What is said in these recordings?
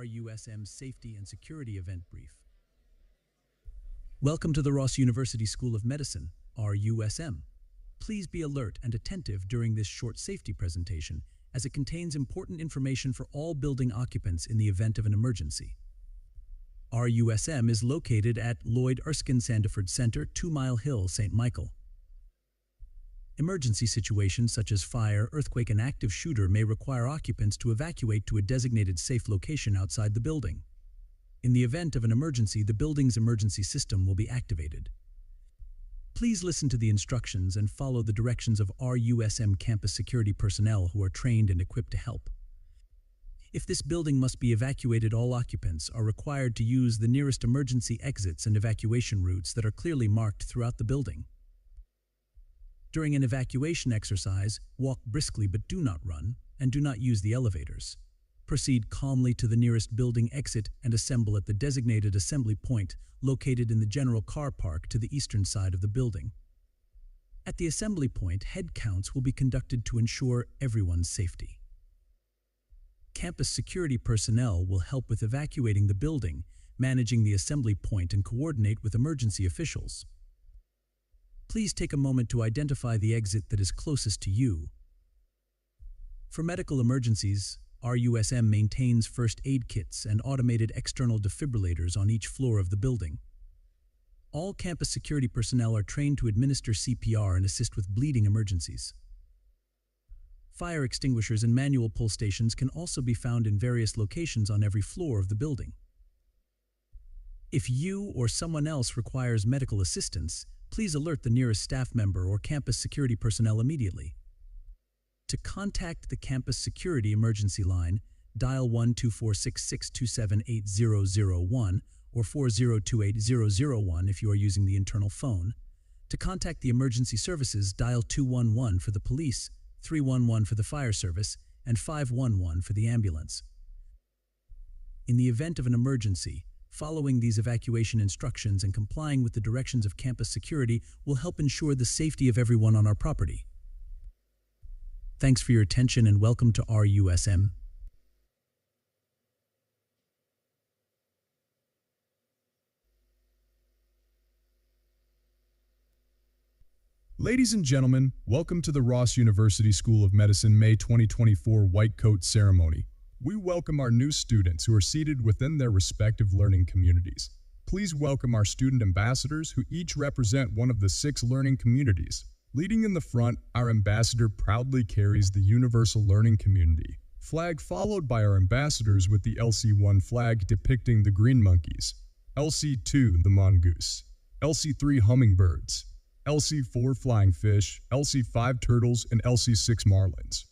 RUSM Safety and Security Event Brief. Welcome to the Ross University School of Medicine, RUSM. Please be alert and attentive during this short safety presentation, as it contains important information for all building occupants in the event of an emergency. RUSM is located at Lloyd Erskine Sandiford Center, 2 Mile Hill, St. Michael. Emergency situations such as fire, earthquake, and active shooter may require occupants to evacuate to a designated safe location outside the building. In the event of an emergency, the building's emergency system will be activated. Please listen to the instructions and follow the directions of RUSM campus security personnel who are trained and equipped to help. If this building must be evacuated, all occupants are required to use the nearest emergency exits and evacuation routes that are clearly marked throughout the building. During an evacuation exercise, walk briskly but do not run, and do not use the elevators. Proceed calmly to the nearest building exit and assemble at the designated assembly point located in the general car park to the eastern side of the building. At the assembly point, head counts will be conducted to ensure everyone's safety. Campus security personnel will help with evacuating the building, managing the assembly point, and coordinate with emergency officials. Please take a moment to identify the exit that is closest to you. For medical emergencies, RUSM maintains first aid kits and automated external defibrillators on each floor of the building. All campus security personnel are trained to administer CPR and assist with bleeding emergencies. Fire extinguishers and manual pull stations can also be found in various locations on every floor of the building. If you or someone else requires medical assistance, please alert the nearest staff member or campus security personnel immediately. To contact the campus security emergency line, dial 1-246-627-8001 or 4028-001 if you are using the internal phone. To contact the emergency services, dial 211 for the police, 311 for the fire service, and 511 for the ambulance. In the event of an emergency, following these evacuation instructions and complying with the directions of campus security will help ensure the safety of everyone on our property. Thanks for your attention and welcome to RUSM. Ladies and gentlemen, welcome to the Ross University School of Medicine May 2024 White Coat Ceremony. We welcome our new students who are seated within their respective learning communities. Please welcome our student ambassadors who each represent one of the 6 learning communities. Leading in the front, our ambassador proudly carries the Universal Learning Community flag, followed by our ambassadors with the LC1 flag depicting the green monkeys, LC2 the mongoose, LC3 hummingbirds, LC4 flying fish, LC5 turtles, and LC6 marlins.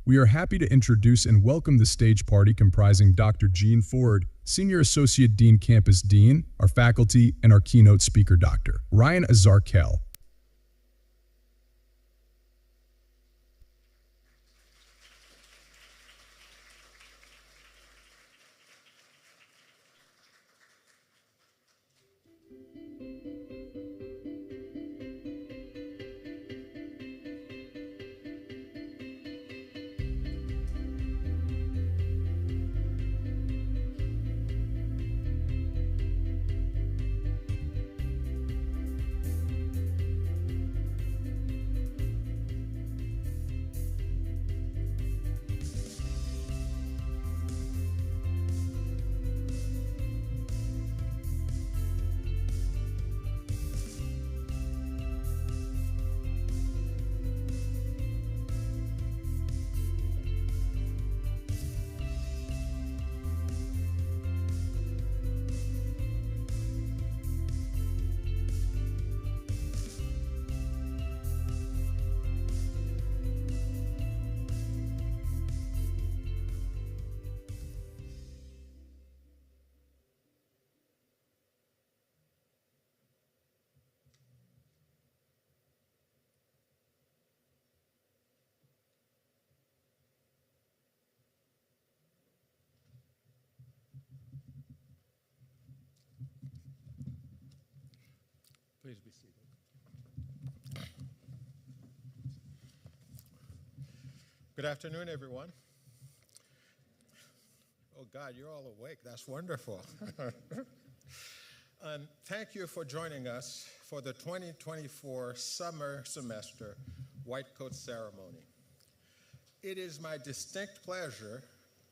We are happy to introduce and welcome the stage party comprising Dr. Jean Ford, Senior Associate Dean, Campus Dean, our faculty, and our keynote speaker, Dr. Ryan Azarkel. Please be seated. Good afternoon, everyone. Oh, God, you're all awake. That's wonderful. And thank you for joining us for the 2024 summer semester White Coat Ceremony. It is my distinct pleasure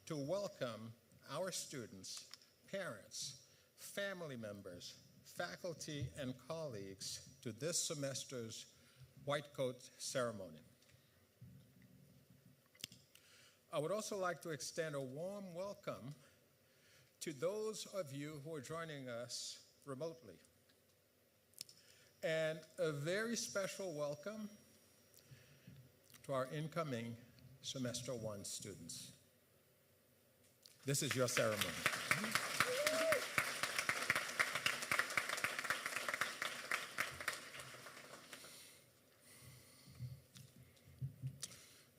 to welcome our students, parents, family members, faculty, and colleagues to this semester's White Coat Ceremony. I would also like to extend a warm welcome to those of you who are joining us remotely. And a very special welcome to our incoming Semester 1 students. This is your ceremony.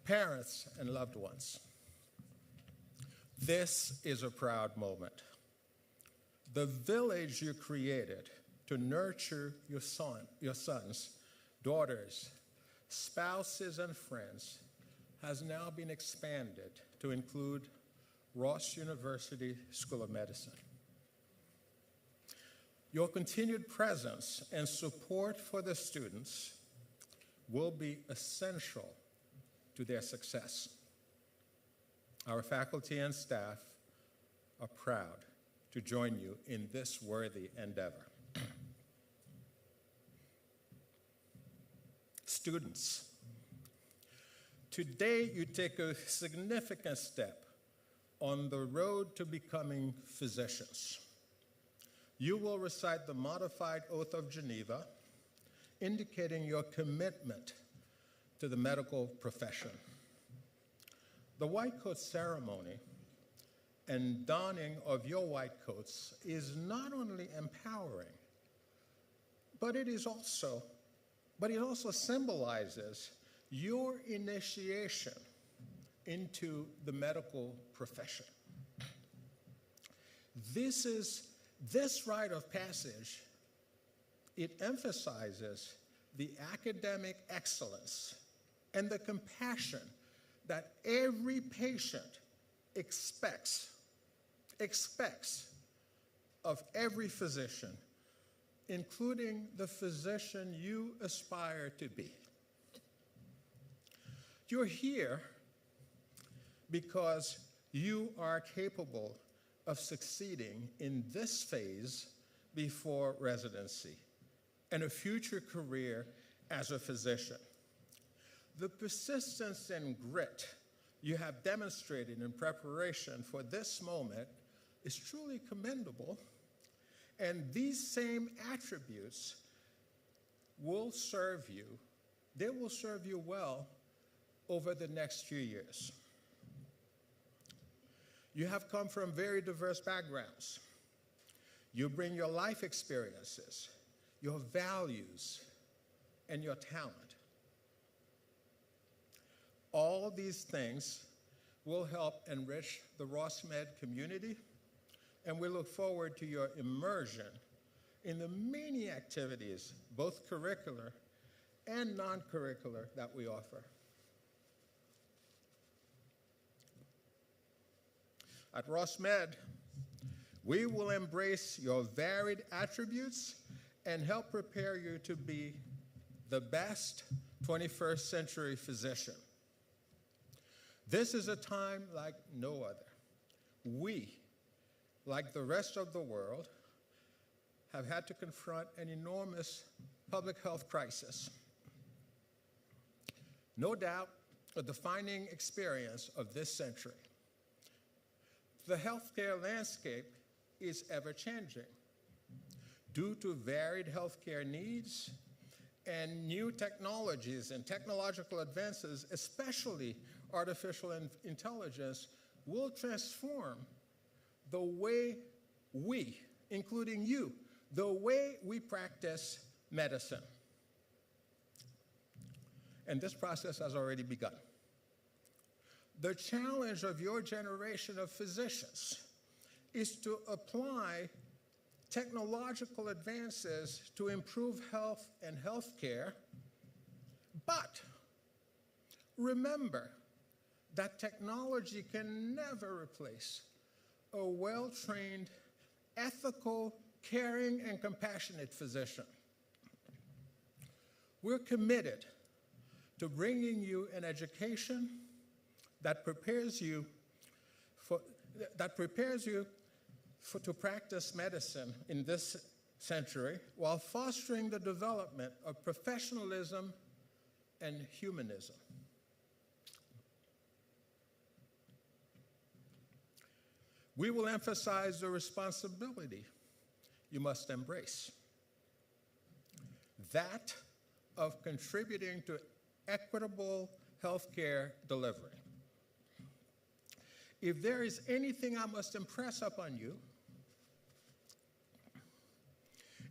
Parents and loved ones, this is a proud moment. The village you created to nurture your sons, daughters, spouses, and friends has now been expanded to include Ross University School of Medicine. Your continued presence and support for the students will be essential to their success. Our faculty and staff are proud to join you in this worthy endeavor. Students, today you take a significant step on the road to becoming physicians. You will recite the modified Oath of Geneva, indicating your commitment to the medical profession. The white coat ceremony and donning of your white coats is not only empowering, but it also symbolizes your initiation into the medical profession. This rite of passage, it emphasizes the academic excellence and the compassion that every patient expects of every physician, including the physician you aspire to be. You're here because you are capable of succeeding in this phase before residency and a future career as a physician. The persistence and grit you have demonstrated in preparation for this moment is truly commendable, and these same attributes will serve you. They will serve you well over the next few years. You have come from very diverse backgrounds. You bring your life experiences, your values, and your talent. All these things will help enrich the RUSM community, and we look forward to your immersion in the many activities, both curricular and non-curricular, that we offer. At RUSM, we will embrace your varied attributes and help prepare you to be the best 21st century physician. This is a time like no other. We, like the rest of the world, have had to confront an enormous public health crisis. No doubt, a defining experience of this century. The healthcare landscape is ever-changing due to varied healthcare needs and new technologies and technological advances, especially artificial intelligence, will transform the way we, including you, the way we practice medicine. And this process has already begun. The challenge of your generation of physicians is to apply technological advances to improve health and healthcare, but remember that technology can never replace a well-trained, ethical, caring, and compassionate physician. We're committed to bringing you an education that prepares you to practice medicine in this century while fostering the development of professionalism and humanism. We will emphasize the responsibility you must embrace, that of contributing to equitable healthcare delivery. If there is anything I must impress upon you,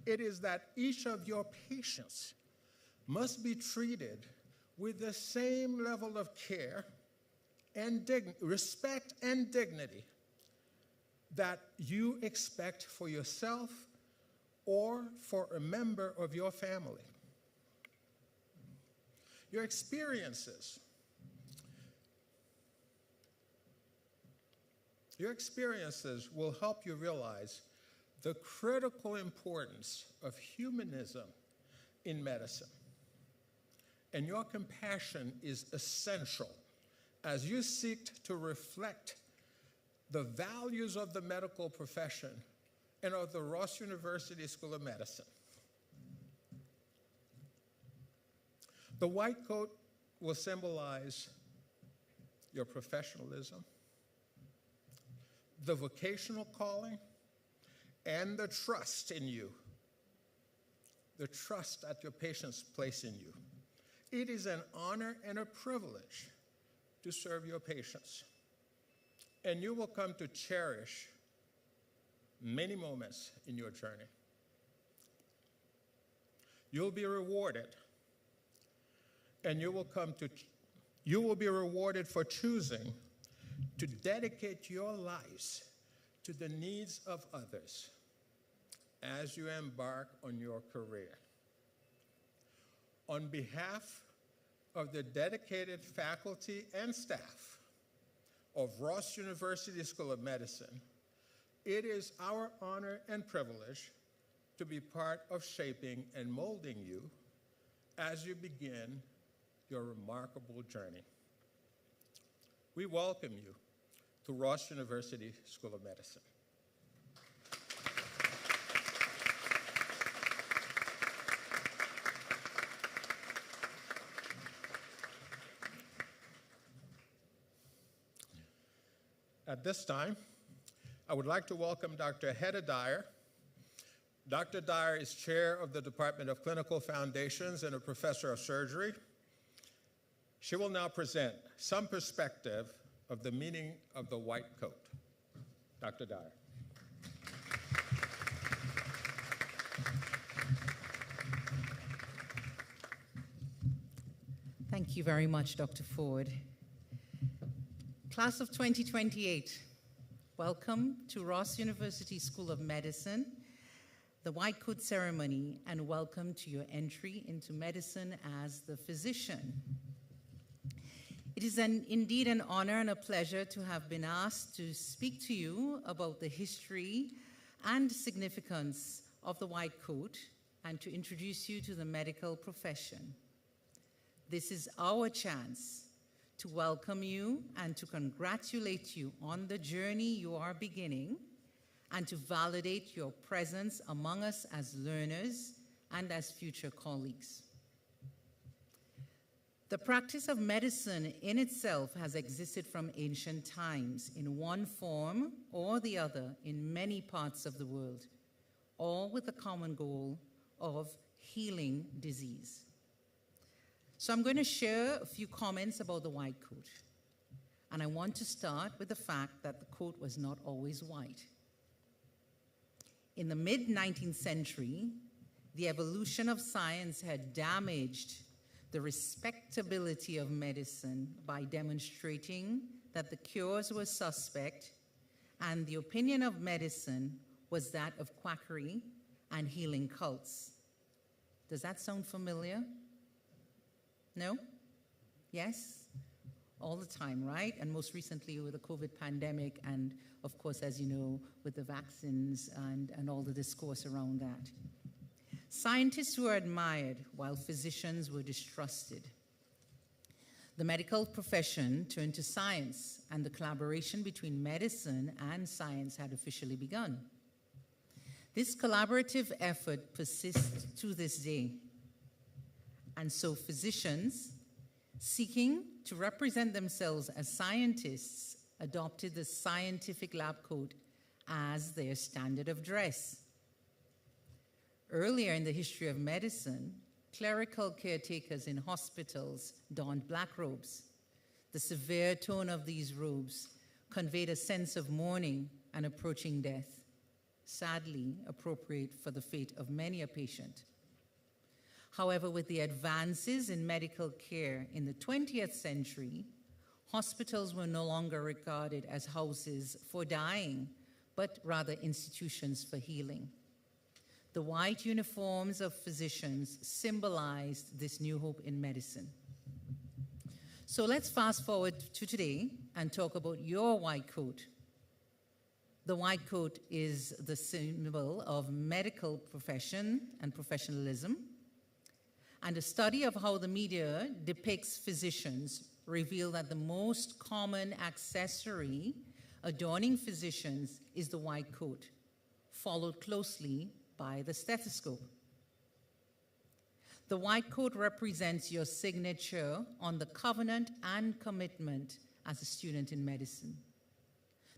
it is that each of your patients must be treated with the same level of care and respect and dignity that you expect for yourself or for a member of your family. Your experiences will help you realize the critical importance of humanism in medicine. And your compassion is essential as you seek to reflect the values of the medical profession and of the Ross University School of Medicine. The white coat will symbolize your professionalism, the vocational calling, and the trust in you, the trust that your patients place in you. It is an honor and a privilege to serve your patients, and you will come to cherish many moments in your journey. You'll be rewarded, and you will be rewarded for choosing to dedicate your lives to the needs of others as you embark on your career. On behalf of the dedicated faculty and staff of Ross University School of Medicine, it is our honor and privilege to be part of shaping and molding you as you begin your remarkable journey. We welcome you to Ross University School of Medicine. At this time, I would like to welcome Dr. Hedda Dyer. Dr. Dyer is chair of the Department of Clinical Foundations and a professor of surgery. She will now present some perspective of the meaning of the white coat. Dr. Dyer. Thank you very much, Dr. Ford. Class of 2028, welcome to Ross University School of Medicine, the white coat ceremony, and welcome to your entry into medicine as the physician. It is indeed an honor and a pleasure to have been asked to speak to you about the history and significance of the white coat and to introduce you to the medical profession. This is our chance to welcome you and to congratulate you on the journey you are beginning and to validate your presence among us as learners and as future colleagues. The practice of medicine in itself has existed from ancient times in one form or the other in many parts of the world, all with the common goal of healing disease. So I'm going to share a few comments about the white coat. And I want to start with the fact that the coat was not always white. In the mid-19th century, the evolution of science had damaged the respectability of medicine by demonstrating that the cures were suspect and the opinion of medicine was that of quackery and healing cults. Does that sound familiar? No? Yes? All the time, right? And most recently with the COVID pandemic and, of course, as you know, with the vaccines and all the discourse around that. Scientists were admired while physicians were distrusted. The medical profession turned to science, and the collaboration between medicine and science had officially begun. This collaborative effort persists to this day. And so physicians, seeking to represent themselves as scientists, adopted the scientific lab coat as their standard of dress. Earlier in the history of medicine, clerical caretakers in hospitals donned black robes. The severe tone of these robes conveyed a sense of mourning and approaching death, sadly appropriate for the fate of many a patient. However, with the advances in medical care in the 20th century, hospitals were no longer regarded as houses for dying, but rather institutions for healing. The white uniforms of physicians symbolized this new hope in medicine. So let's fast forward to today and talk about your white coat. The white coat is the symbol of medical profession and professionalism. And a study of how the media depicts physicians reveal that the most common accessory adorning physicians is the white coat, followed closely by the stethoscope. The white coat represents your signature on the covenant and commitment as a student in medicine.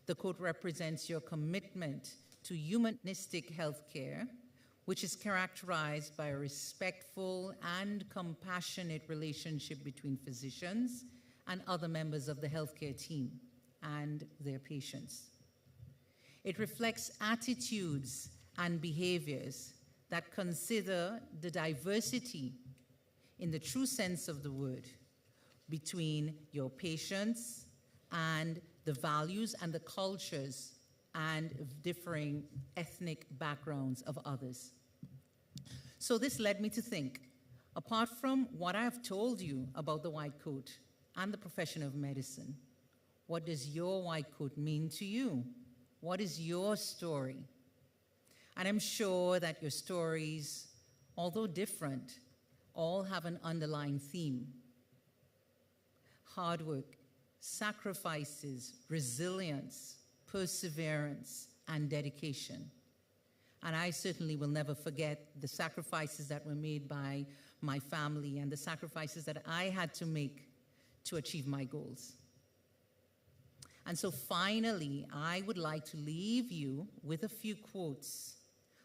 The coat represents your commitment to humanistic healthcare, which is characterized by a respectful and compassionate relationship between physicians and other members of the healthcare team and their patients. It reflects attitudes and behaviors that consider the diversity, in the true sense of the word, between your patients and the values and the cultures and differing ethnic backgrounds of others. So this led me to think, apart from what I've told you about the white coat and the profession of medicine, what does your white coat mean to you? What is your story? And I'm sure that your stories, although different, all have an underlying theme. Hard work, sacrifices, resilience, perseverance, and dedication. And I certainly will never forget the sacrifices that were made by my family and the sacrifices that I had to make to achieve my goals. And so finally, I would like to leave you with a few quotes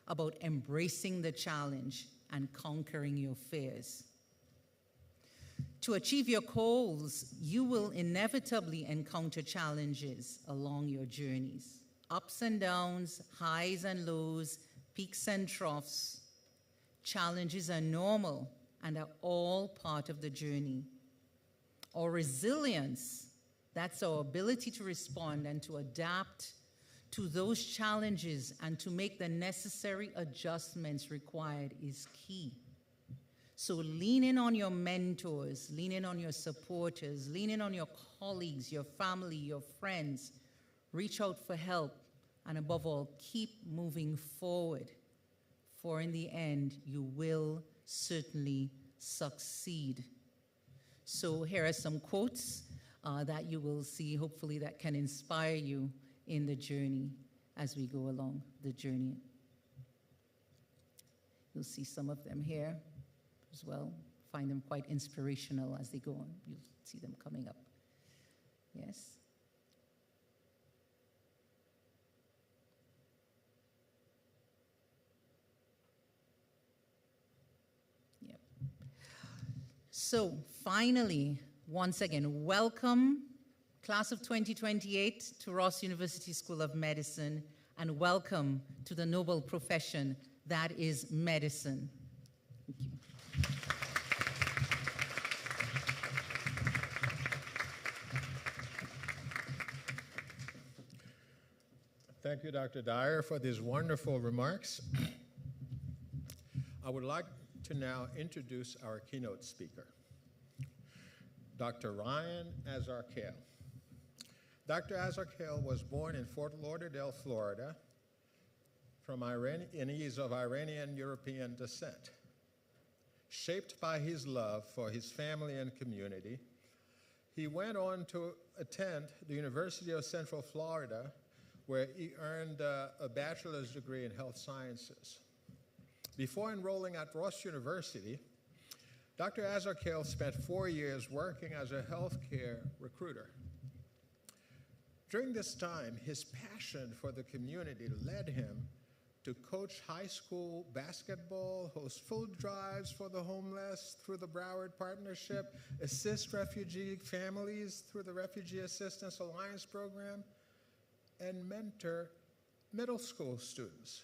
about embracing the challenge and conquering your fears. To achieve your goals, you will inevitably encounter challenges along your journeys. Ups and downs, highs and lows, peaks and troughs. Challenges are normal and are all part of the journey. Our resilience, that's our ability to respond and to adapt to those challenges and to make the necessary adjustments required, is key. So lean in on your mentors, lean in on your supporters, lean in on your colleagues, your family, your friends. Reach out for help, and above all, keep moving forward, for in the end, you will certainly succeed. So here are some quotes that you will see, hopefully, that can inspire you in the journey as we go along the journey. You'll see some of them here as well. Find them quite inspirational as they go on. You'll see them coming up. Yes? Yep. So finally, once again, welcome, class of 2028, to Ross University School of Medicine, and welcome to the noble profession that is medicine. Thank you. Thank you, Dr. Dyer, for these wonderful remarks. I would like to now introduce our keynote speaker, Dr. Ryan Azarkale. Dr. Azarkale was born in Fort Lauderdale, Florida, and he is of Iranian European descent. Shaped by his love for his family and community, he went on to attend the University of Central Florida, where he earned a bachelor's degree in health sciences. Before enrolling at Ross University, Dr. Azarkale spent 4 years working as a healthcare recruiter. During this time, his passion for the community led him to coach high school basketball, host food drives for the homeless through the Broward Partnership, assist refugee families through the Refugee Assistance Alliance program, and mentor middle school students.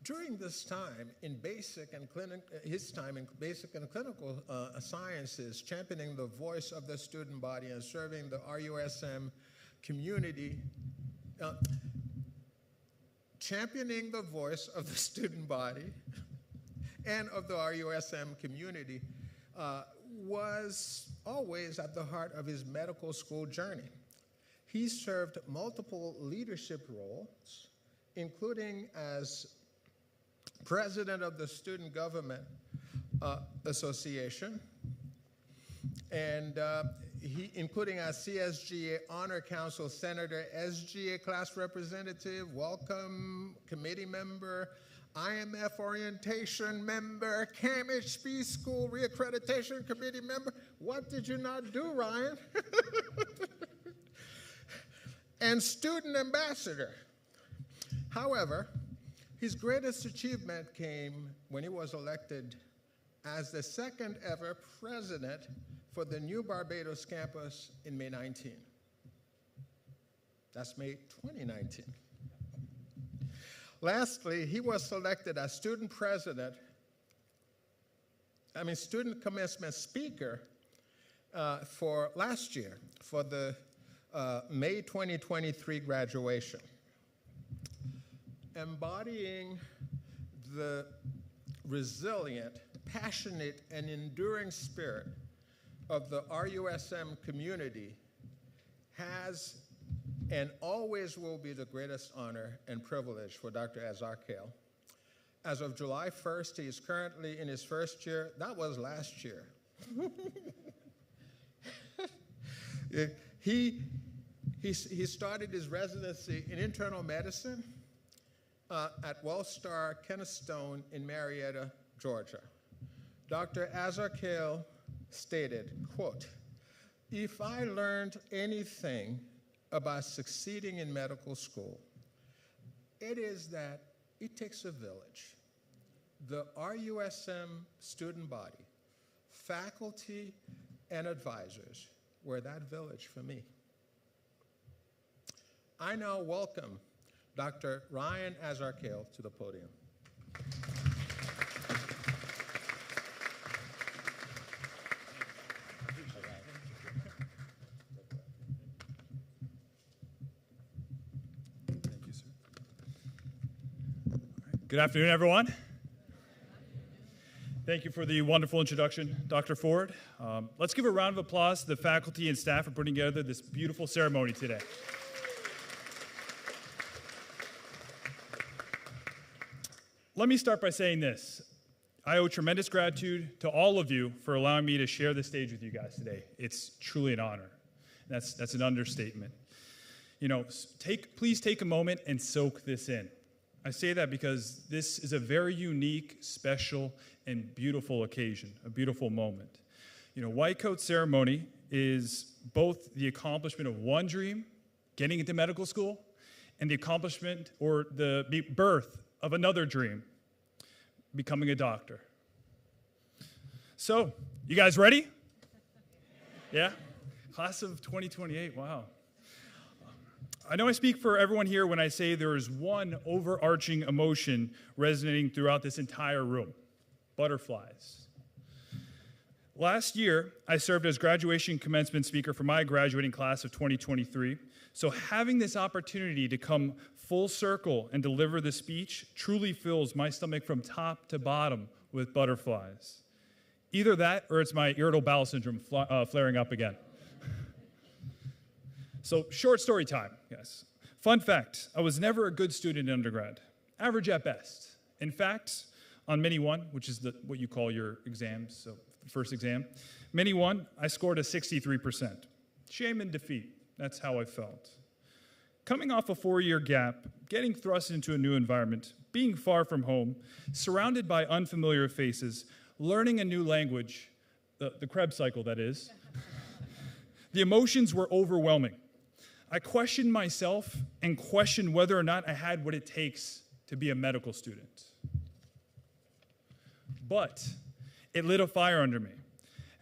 During this time, his time in basic and clinical sciences, championing the voice of the student body and serving the RUSM community, championing the voice of the student body and of the RUSM community was always at the heart of his medical school journey. He served multiple leadership roles, including as president of the Student Government Association, and including as CSGA Honor Council Senator, SGA Class Representative, Welcome Committee Member, IMF Orientation Member, CAMHP School Reaccreditation Committee Member. What did you not do, Ryan? And Student Ambassador. However, his greatest achievement came when he was elected as the second ever president for the New Barbados campus in May 19. That's May 2019. Lastly, he was selected as student commencement speaker for last year for the May 2023 graduation. Embodying the resilient, passionate, and enduring spirit of the RUSM community has and always will be the greatest honor and privilege for Dr. Azarkale. As of July 1st, he is currently in his first year. That was last year. He started his residency in internal medicine at Wellstar Kennestone in Marietta, Georgia. Dr. Azarkale stated, quote, "If I learned anything about succeeding in medical school, it is that it takes a village. The RUSM student body, faculty, and advisors were that village for me." I now welcome Dr. Ryan Azarkale to the podium. Thank you, sir. Good afternoon, everyone. Thank you for the wonderful introduction, Dr. Ford. Let's give a round of applause to the faculty and staff for putting together this beautiful ceremony today. Let me start by saying this. I owe tremendous gratitude to all of you for allowing me to share the stage with you guys today. It's truly an honor. That's an understatement. You know, please take a moment and soak this in. I say that because this is a very unique, special, and beautiful occasion, a beautiful moment. You know, White Coat Ceremony is both the accomplishment of one dream, getting into medical school, and the accomplishment or the birth of another dream, becoming a doctor. So, you guys ready? Yeah? Class of 2028, wow. I know I speak for everyone here when I say there is one overarching emotion resonating throughout this entire room: butterflies. Last year, I served as graduation commencement speaker for my graduating class of 2023. So having this opportunity to come full circle and deliver the speech truly fills my stomach from top to bottom with butterflies. Either that or it's my irritable bowel syndrome flaring up again. So short story time, yes. Fun fact, I was never a good student in undergrad, average at best. In fact, on Mini 1, which is what you call your exams, so the first exam, Mini 1, I scored a 63%. Shame and defeat, that's how I felt. Coming off a 4-year gap, getting thrust into a new environment, being far from home, surrounded by unfamiliar faces, learning a new language, the Krebs cycle, that is, the emotions were overwhelming. I questioned myself and questioned whether or not I had what it takes to be a medical student. But it lit a fire under me.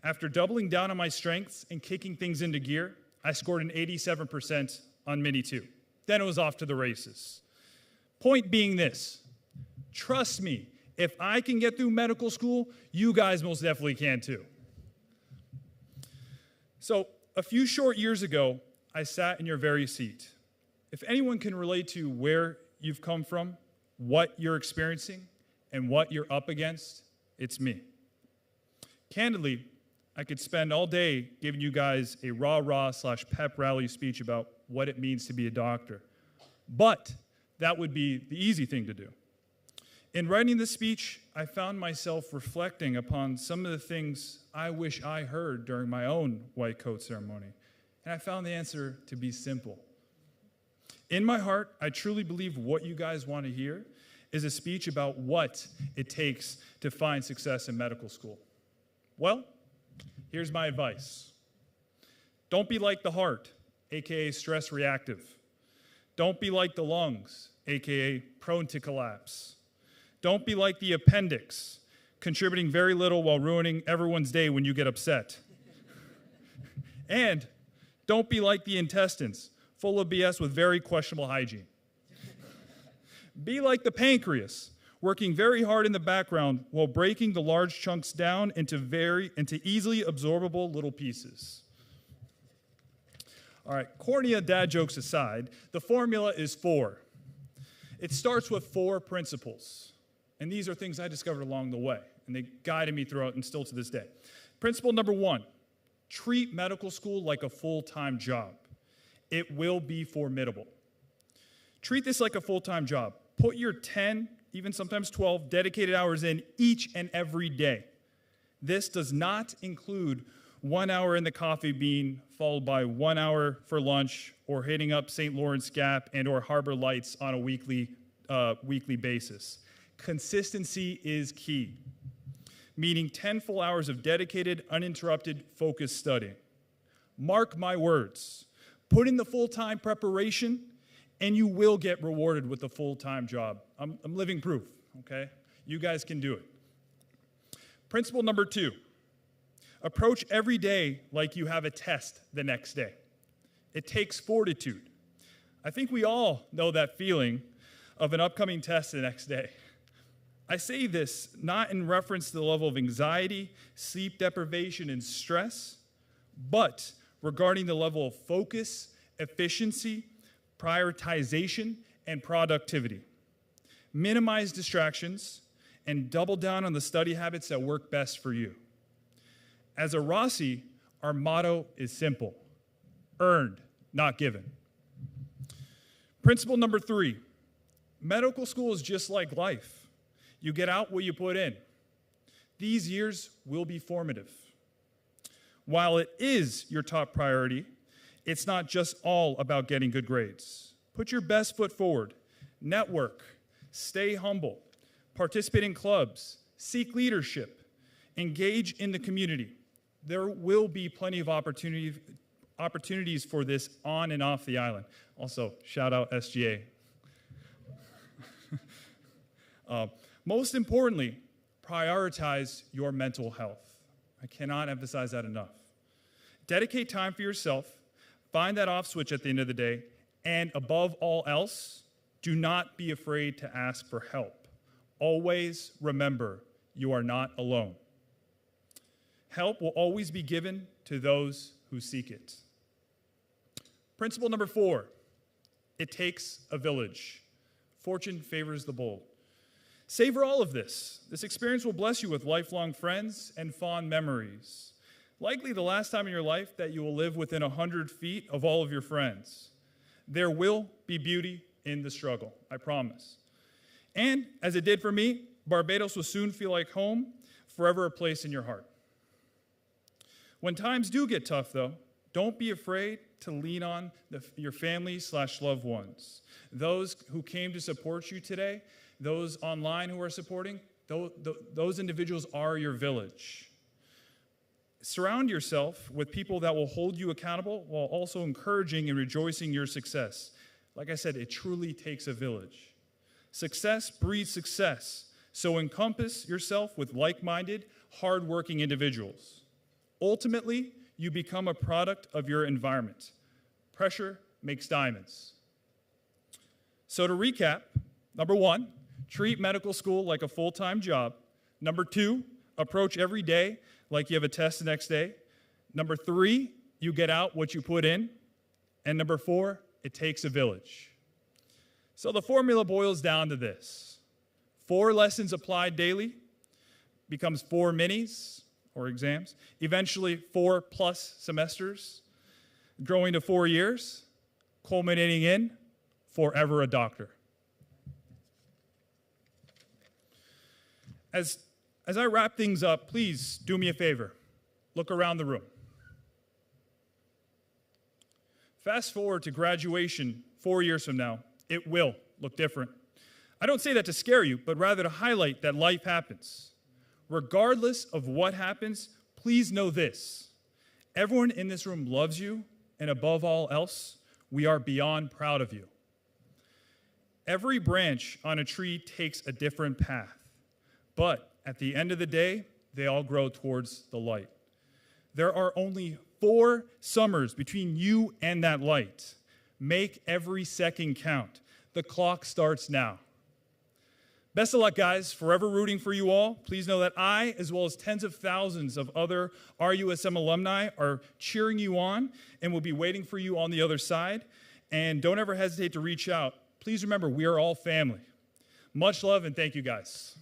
After doubling down on my strengths and kicking things into gear, I scored an 87% on Mini 2. Then it was off to the races. Point being this, trust me, if I can get through medical school, you guys most definitely can too. So a few short years ago, I sat in your very seat. If anyone can relate to where you've come from, what you're experiencing, and what you're up against, it's me. Candidly, I could spend all day giving you guys a rah-rah/pep rally speech about what it means to be a doctor. But that would be the easy thing to do. In writing this speech, I found myself reflecting upon some of the things I wish I heard during my own white coat ceremony. And I found the answer to be simple. In my heart, I truly believe what you guys want to hear is a speech about what it takes to find success in medical school. Well, here's my advice. Don't be like the heart, aka stress reactive. Don't be like the lungs, aka prone to collapse. Don't be like the appendix, contributing very little while ruining everyone's day when you get upset. And don't be like the intestines, full of BS with very questionable hygiene. Be like the pancreas, working very hard in the background while breaking the large chunks down into easily absorbable little pieces. All right, corny dad jokes aside, the formula is 4. It starts with 4 principles. And these are things I discovered along the way, and they guided me throughout and still to this day. Principle number 1, treat medical school like a full-time job. It will be formidable. Treat this like a full-time job. Put your 10, even sometimes 12, dedicated hours in each and every day. This does not include 1 hour in the coffee bean, followed by 1 hour for lunch, or hitting up St. Lawrence Gap and or Harbor Lights on a weekly basis. Consistency is key, meaning 10 full hours of dedicated, uninterrupted, focused studying. Mark my words. Put in the full-time preparation, and you will get rewarded with a full-time job. I'm living proof, okay? You guys can do it. Principle number 2, approach every day like you have a test the next day. It takes fortitude. I think we all know that feeling of an upcoming test the next day. I say this not in reference to the level of anxiety, sleep deprivation, and stress, but regarding the level of focus, efficiency, prioritization, and productivity. Minimize distractions and double down on the study habits that work best for you. As a Rossi, our motto is simple: earned, not given. Principle number 3, medical school is just like life. You get out what you put in. These years will be formative. While it is your top priority, it's not just all about getting good grades. Put your best foot forward. Network. Stay humble. Participate in clubs. Seek leadership. Engage in the community. There will be plenty of opportunities for this on and off the island. Also, shout out SGA. Most importantly, prioritize your mental health. I cannot emphasize that enough. Dedicate time for yourself, find that off switch at the end of the day, and above all else, do not be afraid to ask for help. Always remember, you are not alone. Help will always be given to those who seek it. Principle number 4, It takes a village. Fortune favors the bold. Savor all of this. This experience will bless you with lifelong friends and fond memories. Likely the last time in your life that you will live within 100 feet of all of your friends. There will be beauty in the struggle, I promise. And as it did for me, Barbados will soon feel like home, forever a place in your heart. When times do get tough, though, don't be afraid to lean on your family/loved ones. Those who came to support you today, those online who are supporting, those individuals are your village. Surround yourself with people that will hold you accountable while also encouraging and rejoicing your success. Like I said, it truly takes a village. Success breeds success, so encompass yourself with like-minded, hard-working individuals. Ultimately, you become a product of your environment. Pressure makes diamonds. So to recap, number 1, treat medical school like a full-time job. Number 2, approach every day like you have a test the next day. Number 3, you get out what you put in. And number 4, it takes a village. So the formula boils down to this. 4 lessons applied daily becomes 4 minis or exams, eventually 4+ semesters, growing to 4 years, culminating in forever a doctor. As I wrap things up, please do me a favor. Look around the room. Fast forward to graduation 4 years from now. It will look different. I don't say that to scare you, but rather to highlight that life happens. Regardless of what happens, please know this. Everyone in this room loves you, and above all else, we are beyond proud of you. Every branch on a tree takes a different path, but at the end of the day, they all grow towards the light. There are only 4 summers between you and that light. Make every second count. The clock starts now. Best of luck, guys. Forever rooting for you all. Please know that I, as well as tens of thousands of other RUSM alumni, are cheering you on and will be waiting for you on the other side. And don't ever hesitate to reach out. Please remember, we are all family. Much love, and thank you, guys.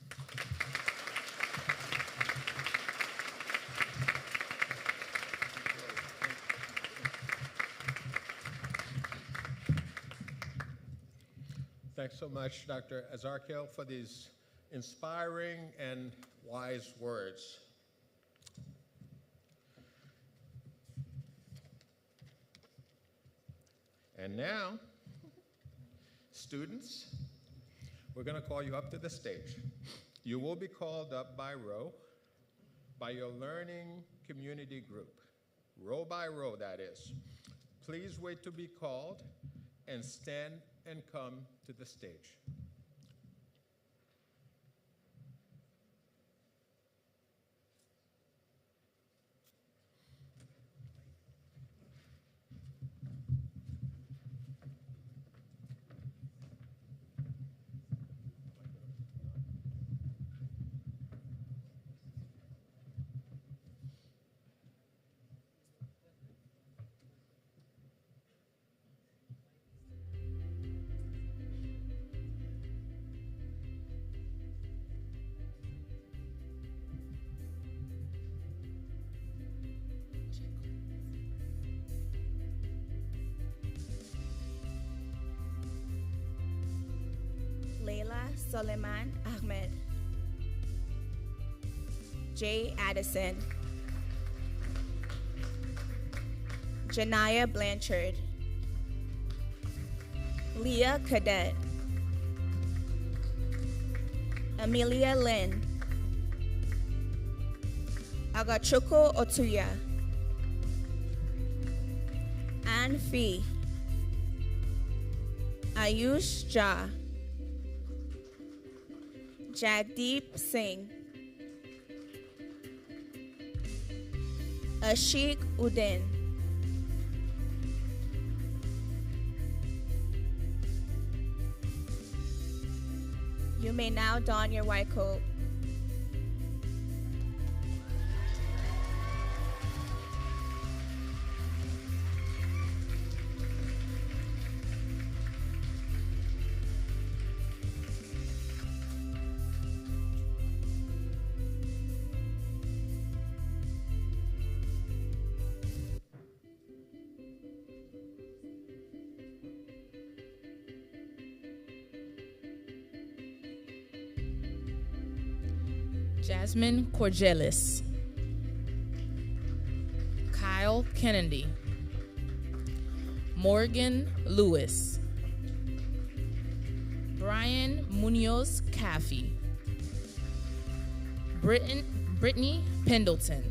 Thanks so much, Dr. Azarkiel, for these inspiring and wise words. And now, students, we're going to call you up to the stage. You will be called up by row by your learning community group. Row by row, that is. Please wait to be called and stand and come to the stage. Suleiman Ahmed, Jay Addison, Janaya Blanchard, Leah Cadet, Amelia Lynn, Agachuko Otuya, Anne Fee, Ayush Jha, Jagdeep Singh, Ashik Uddin, you may now don your white coat. Jasmine Corgelis. Kyle Kennedy. Morgan Lewis. Brian Munoz Caffey. Brittany Pendleton.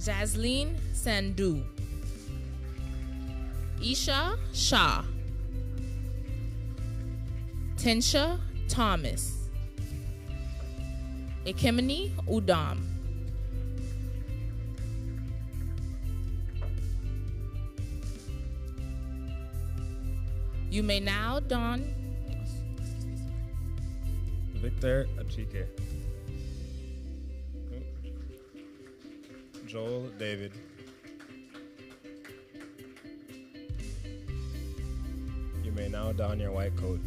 Jasleen Sandhu. Isha Shah. Tensha Thomas. Ekemini Udam. You may now don Victor Achike. Joel David. You may now don your white coat.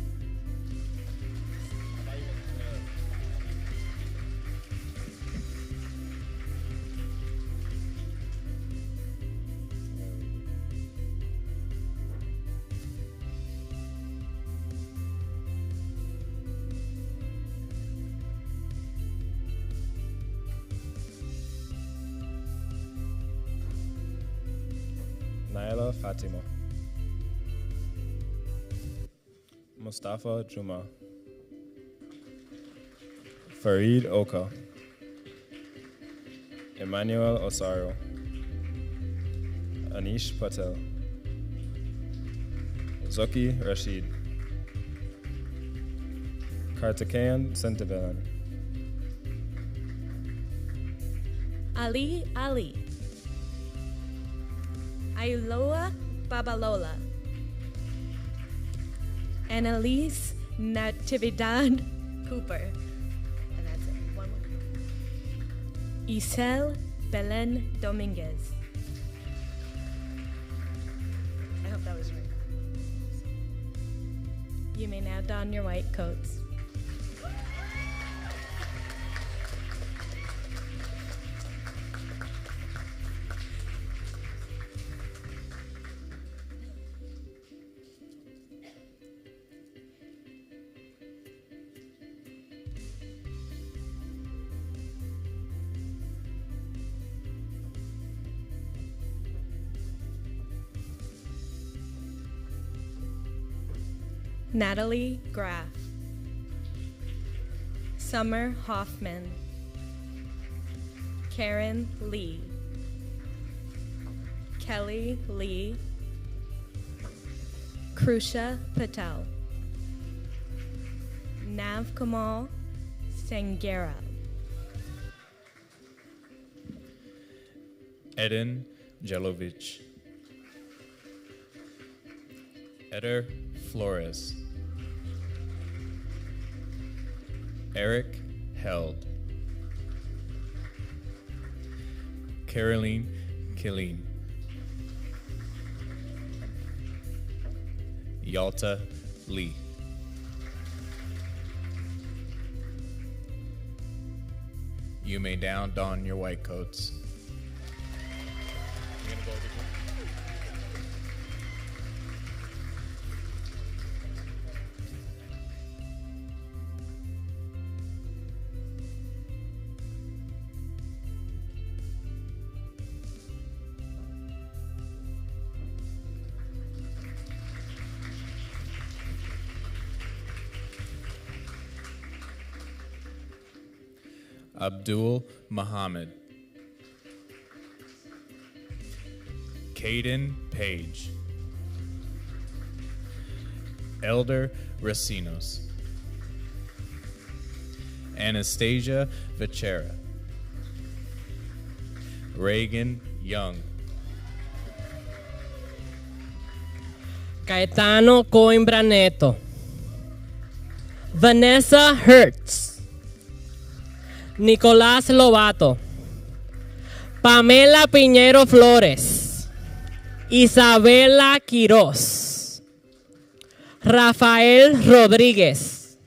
Naila Fatima. Mustafa Juma. Farid Oka. Emmanuel Osaro. Anish Patel. Zoki Rashid. Kartikeyan Sentivelan. Ali Ali. Ailoa Babalola. Annalise Natividad Cooper. And that's it. One more. Isel Belen Dominguez. I hope that was right. You may now don your white coats. Natalie Graff. Summer Hoffman. Karen Lee. Kelly Lee. Krusha Patel. Nav Kamal Sangera. Eden Jelovic. Eder Flores. Eric Held. Caroline Killeen. Yalta Lee. You may now don your white coats. Abdul Muhammad. Caden Page. Elder Racinos. Anastasia Vachera. Reagan Young. Caetano Coimbra Neto. Vanessa Hertz. Nicolás Lobato. Pamela Piñero Flores. Isabela Quiroz. Rafael Rodríguez.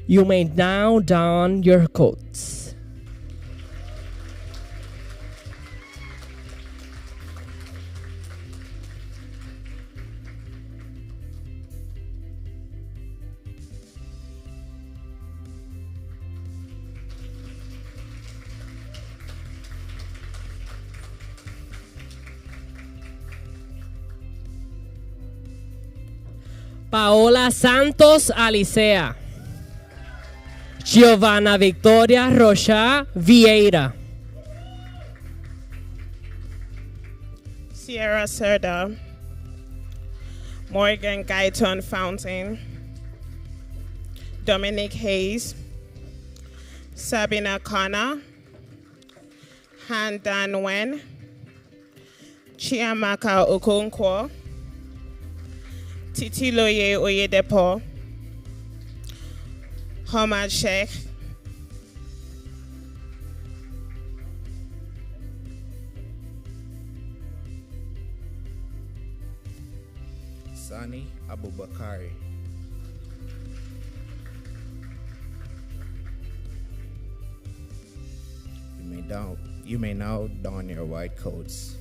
You may now don your coats. Paola Santos Alicea. Giovanna Victoria Rocha Vieira. Sierra Serda. Morgan Guyton Fountain. Dominic Hayes. Sabina Kana. Han Dan Wen. Chiamaka Okonkwo. Titiloye Oyedepo. Hamad Sheikh. Sani Abubakari. You may now don your white coats.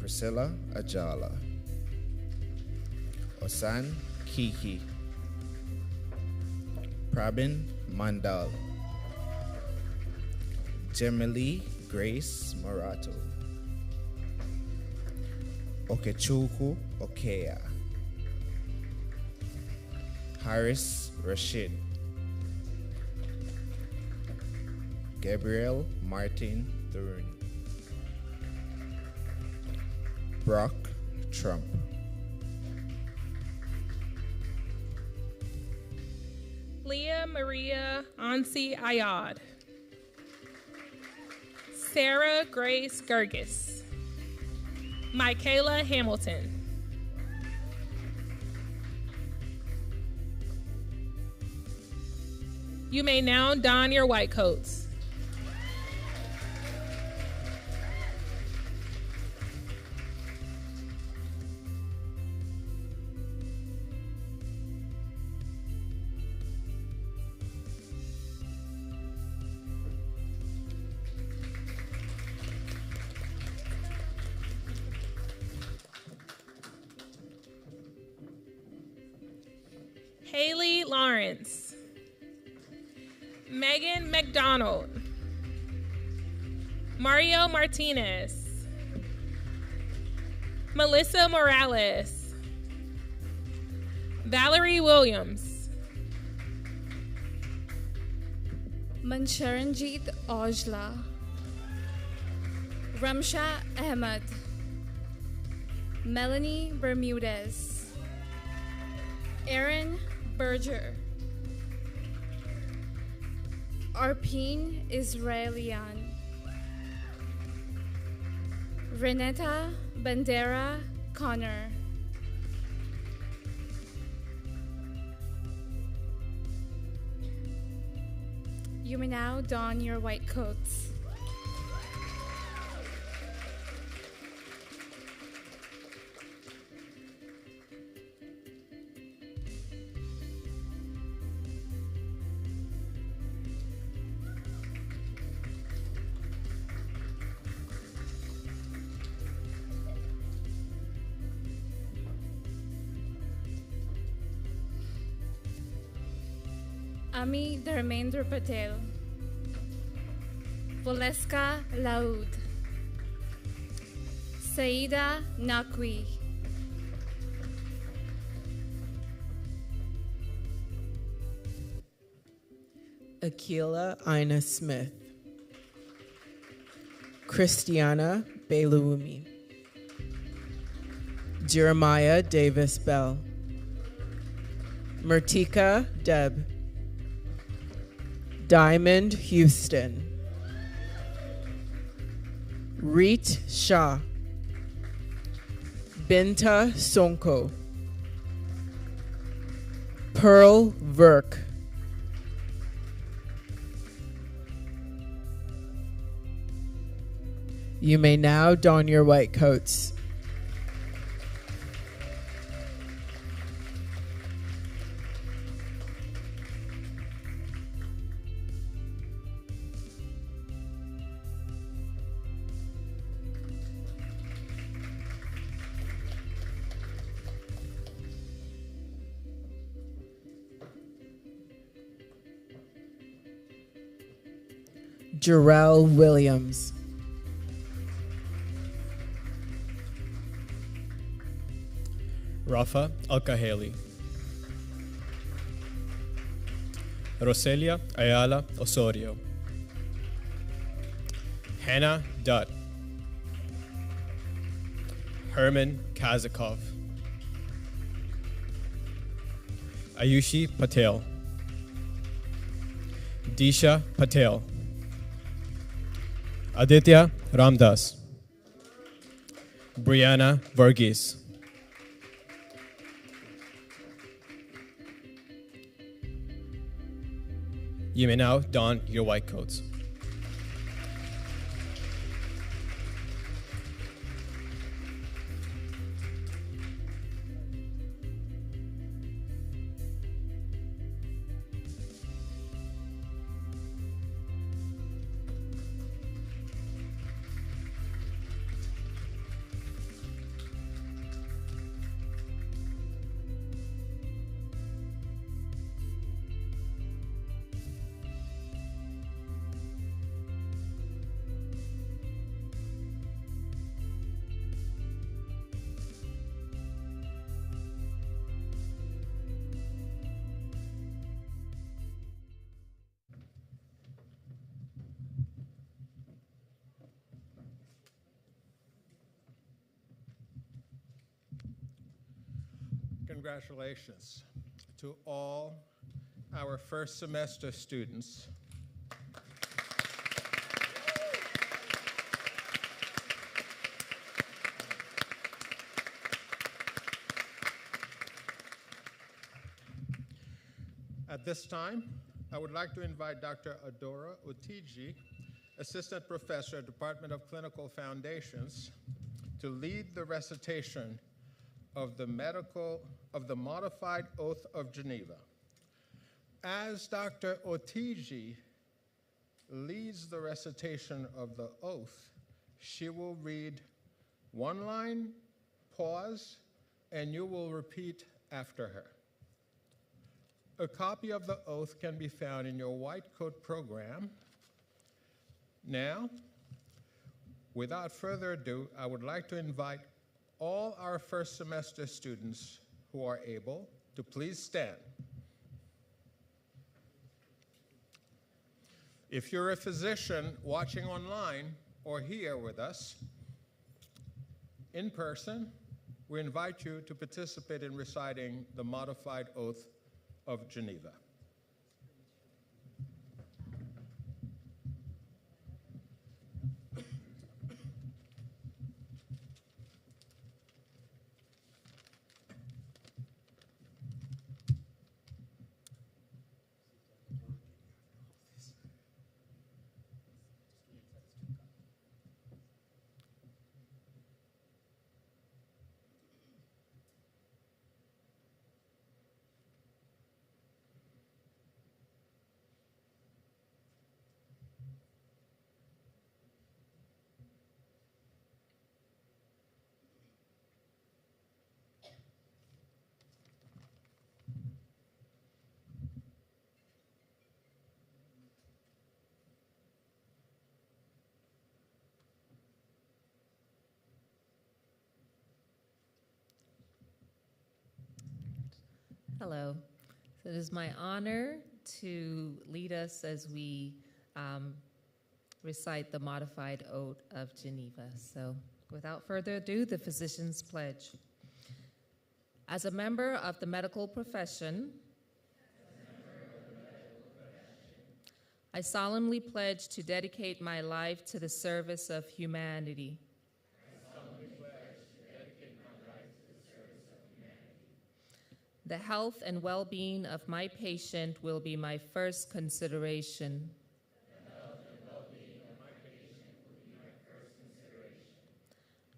Priscilla Ajala. Osan Kiki. Prabin Mandal. Jemily Grace Morato. Okechuku Okea. Harris Rashid. Gabriel Martin Thurn. Brock Trump. Leah Maria Ansi Ayad. Sarah Grace Gergis. Michaela Hamilton. You may now don your white coats. Haley Lawrence. Megan McDonald. Mario Martinez. Melissa Morales. Valerie Williams. Mancharanjit Ojla. Ramsha Ahmed. Melanie Bermudez. Aaron Berger. Arpine Israelian. Renetta Bandera Connor. You may now don your white coats. Ami Dharmendra Patel. Valeska Laud. Saida Naqvi. Akila Ina Smith. Christiana Belumi. Jeremiah Davis Bell. Murtika Deb. Diamond Houston. Reet Shah. Binta Sonko. Pearl Verk. You may now don your white coats. Jarrell Williams. Rafa Alcaheli. Roselia Ayala Osorio. Hannah Dutt. Herman Kazakov. Ayushi Patel. Disha Patel. Aditya Ramdas. Brianna Varghese. You may now don your white coats. Congratulations to all our first semester students. At this time, I would like to invite Dr. Adora Otiji, Assistant Professor at Department of Clinical Foundations, to lead the recitation of the Modified Oath of Geneva. As Dr. Otiji leads the recitation of the oath, she will read one line, pause, and you will repeat after her. A copy of the oath can be found in your white coat program. Now, without further ado, I would like to invite all our first semester students who are able to please stand. If you're a physician watching online or here with us in person, we invite you to participate in reciting the Modified Oath of Geneva. Hello. So it is my honor to lead us as we recite the Modified Oath of Geneva. So without further ado, the Physician's Pledge. As a member of the medical profession, I solemnly pledge to dedicate my life to the service of humanity. The health and well-being of my patient will be my first consideration.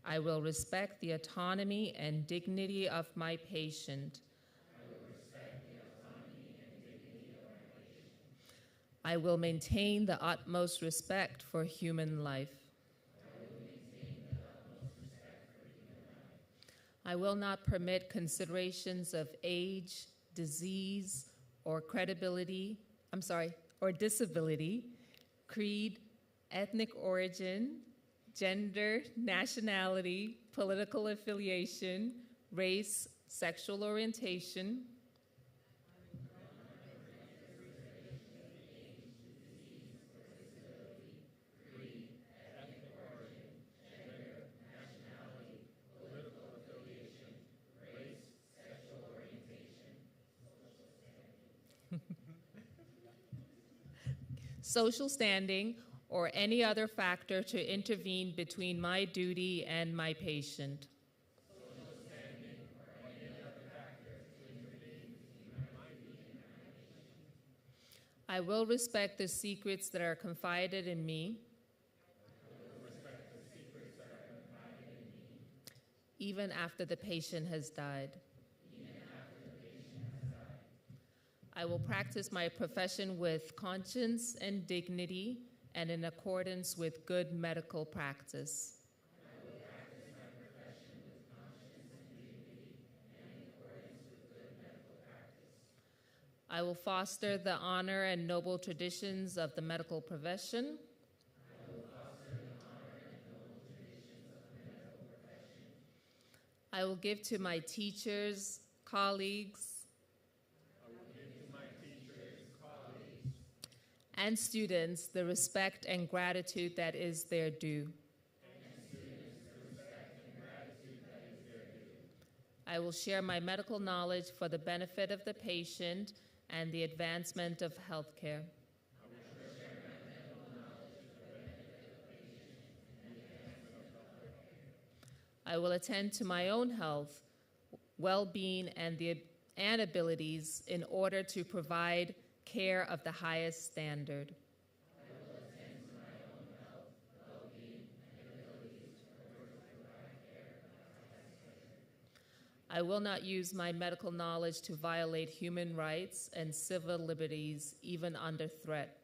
I will respect the autonomy and dignity of my patient. I will maintain the utmost respect for human life. I will not permit considerations of age, disease, or disability, creed, ethnic origin, gender, nationality, political affiliation, race, sexual orientation, social standing, or any other factor to intervene between my duty and my patient. I will respect the secrets that are confided in me, even after the patient has died. I will practice my profession with conscience and dignity and in accordance with good medical practice. I will foster the honor and noble traditions of the medical profession. I will give to my teachers, colleagues, and students the respect and gratitude that is their due. I will share my medical knowledge for the benefit of the patient and the advancement of healthcare. I will attend to my own health, well-being, and abilities in order to provide care of the highest standard. I will not use my medical knowledge to violate human rights and civil liberties, even under threat.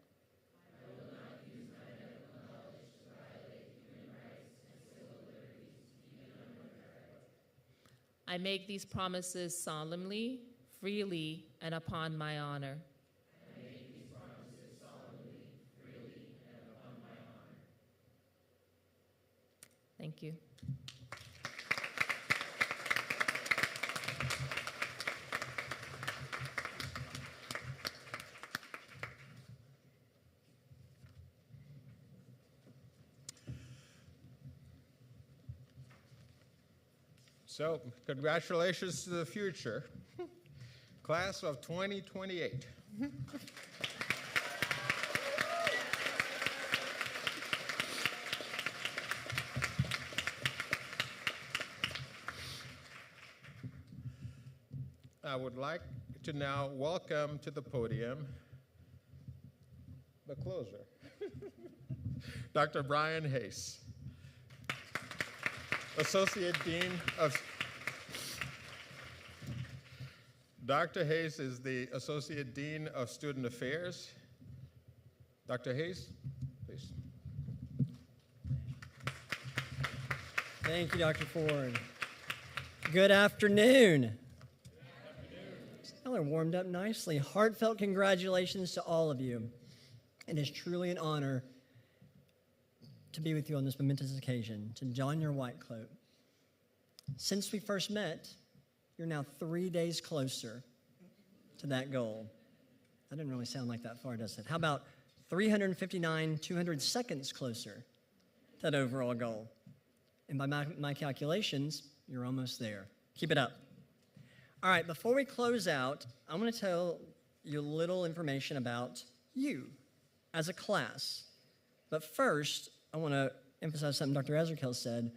I make these promises solemnly, freely, and upon my honor. Thank you. So, congratulations to the future. Class of 2028. I would like to now welcome to the podium the closer, Dr. Brian Hayes, Associate Dean of... Dr. Hayes is the Associate Dean of Student Affairs. Dr. Hayes, please. Thank you, Dr. Ford. Good afternoon. Y'all are warmed up nicely. Heartfelt congratulations to all of you. It is truly an honor to be with you on this momentous occasion, to don your white cloak. Since we first met, you're now 3 days closer to that goal. That didn't really sound like that far, does it? How about 359 200 seconds closer to that overall goal? And by my calculations, you're almost there. Keep it up. All right, before we close out, I'm going to tell you a little information about you as a class. But first, I want to emphasize something Dr. Azrakel said.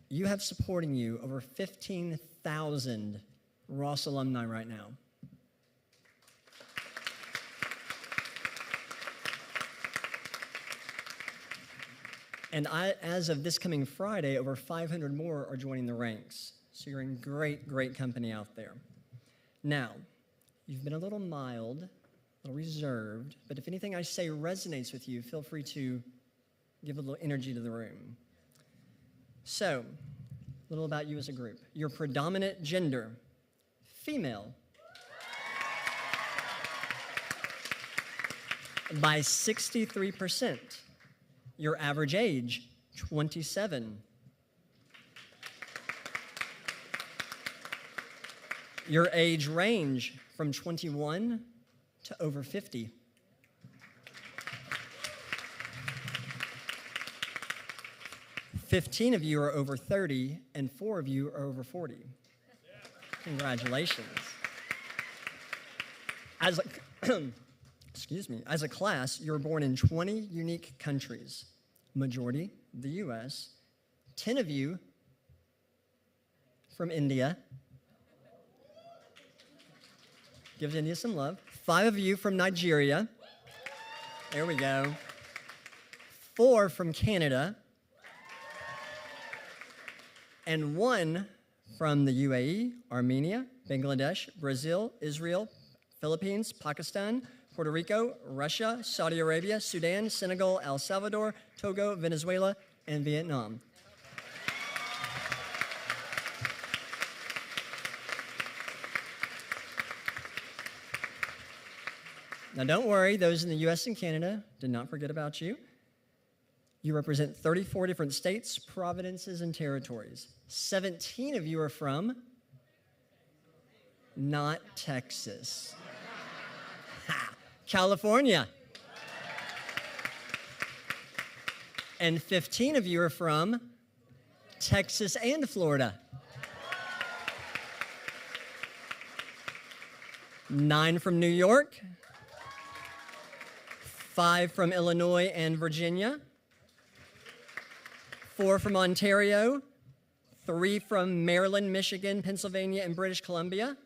You have supporting you over 15,000 Ross alumni right now. And as of this coming Friday, over 500 more are joining the ranks. So you're in great, great company out there. Now, you've been a little mild, a little reserved, but if anything I say resonates with you, feel free to give a little energy to the room. So, a little about you as a group. Your predominant gender, female. By 63%. Your average age, 27. Your age range from 21 to over 50. Fifteen of you are over 30, and 4 of you are over 40. Congratulations. As a class, you were born in 20 unique countries, majority the US, 10 of you from India. Give India some love. 5 of you from Nigeria. There we go. 4 from Canada. And 1 from the UAE, Armenia, Bangladesh, Brazil, Israel, Philippines, Pakistan, Puerto Rico, Russia, Saudi Arabia, Sudan, Senegal, El Salvador, Togo, Venezuela, and Vietnam. Now don't worry, those in the US and Canada did not forget about you. You represent 34 different states, provinces, and territories. 17 of you are from not Texas. California. And 15 of you are from Texas and Florida. 9 from New York. 5 from Illinois and Virginia. 4 from Ontario. 3 from Maryland, Michigan, Pennsylvania, and British Columbia.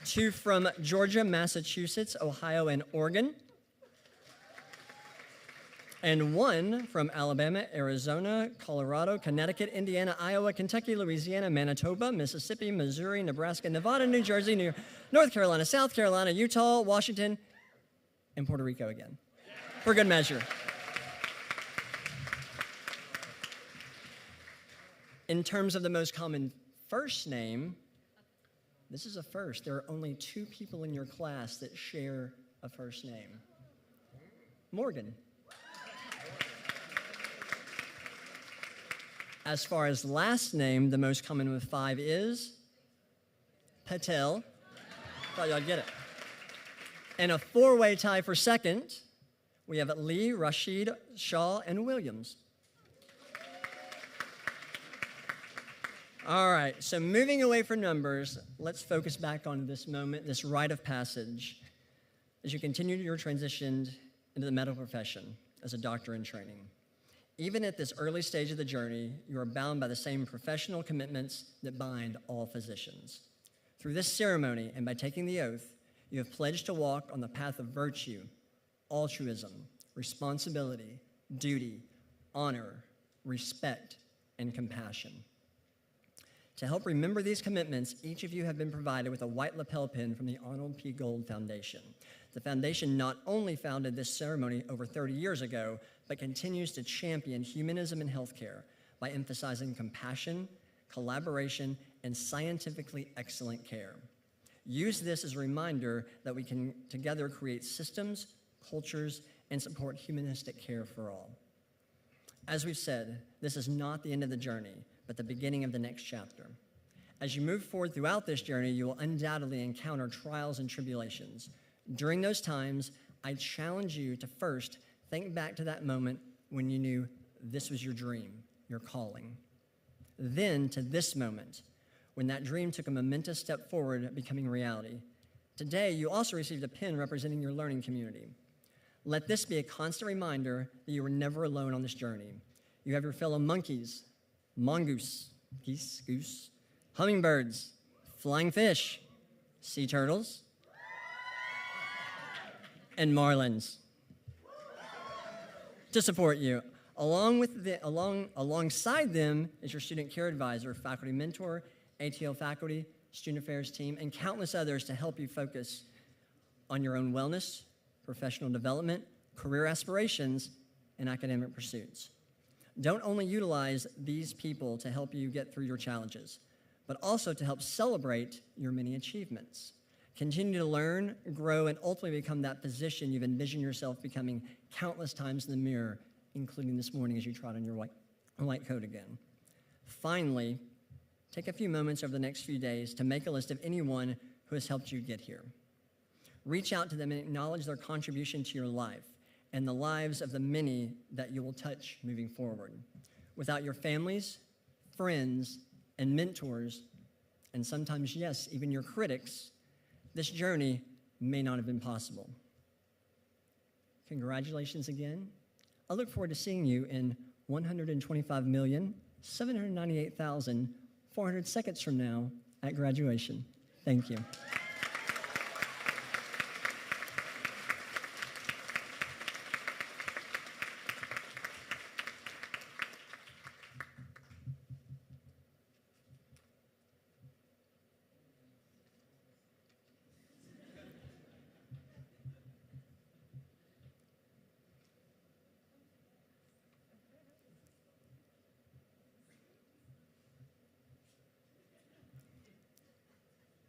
2 from Georgia, Massachusetts, Ohio, and Oregon. And 1 from Alabama, Arizona, Colorado, Connecticut, Indiana, Iowa, Kentucky, Louisiana, Manitoba, Mississippi, Missouri, Nebraska, Nevada, New Jersey, North Carolina, South Carolina, Utah, Washington, and Puerto Rico again, for good measure. In terms of the most common first name, this is a first. There are only 2 people in your class that share a first name. Morgan. As far as last name, the most common with 5 is Patel. Thought y'all get it. And a 4-way tie for second, we have Lee, Rashid, Shaw, and Williams. All right, so moving away from numbers, let's focus back on this moment, this rite of passage, as you continue your transition into the medical profession as a doctor in training. Even at this early stage of the journey, you are bound by the same professional commitments that bind all physicians. Through this ceremony and by taking the oath, you have pledged to walk on the path of virtue, altruism, responsibility, duty, honor, respect, and compassion. To help remember these commitments, each of you have been provided with a white lapel pin from the Arnold P. Gold Foundation. The foundation not only founded this ceremony over 30 years ago, but continues to champion humanism in healthcare by emphasizing compassion, collaboration, and scientifically excellent care. Use this as a reminder that we can together create systems, cultures, and support humanistic care for all. As we've said, this is not the end of the journey, but the beginning of the next chapter. As you move forward throughout this journey, you will undoubtedly encounter trials and tribulations. During those times, I challenge you to first think back to that moment when you knew this was your dream, your calling. Then to this moment, when that dream took a momentous step forward, becoming reality. Today, you also received a pin representing your learning community. Let this be a constant reminder that you were never alone on this journey. You have your fellow monkeys, mongoose, geese, goose, hummingbirds, flying fish, sea turtles, and marlins to support you. Alongside them is your student care advisor, faculty mentor, ATL faculty, student affairs team, and countless others to help you focus on your own wellness, professional development, career aspirations, and academic pursuits. Don't only utilize these people to help you get through your challenges, but also to help celebrate your many achievements. Continue to learn, grow, and ultimately become that position you've envisioned yourself becoming countless times in the mirror, including this morning as you trot on your white coat again. Finally, take a few moments over the next few days to make a list of anyone who has helped you get here. Reach out to them and acknowledge their contribution to your life and the lives of the many that you will touch moving forward. Without your families, friends, and mentors, and sometimes, yes, even your critics, this journey may not have been possible. Congratulations again. I look forward to seeing you in 125,798,400 seconds from now at graduation. Thank you.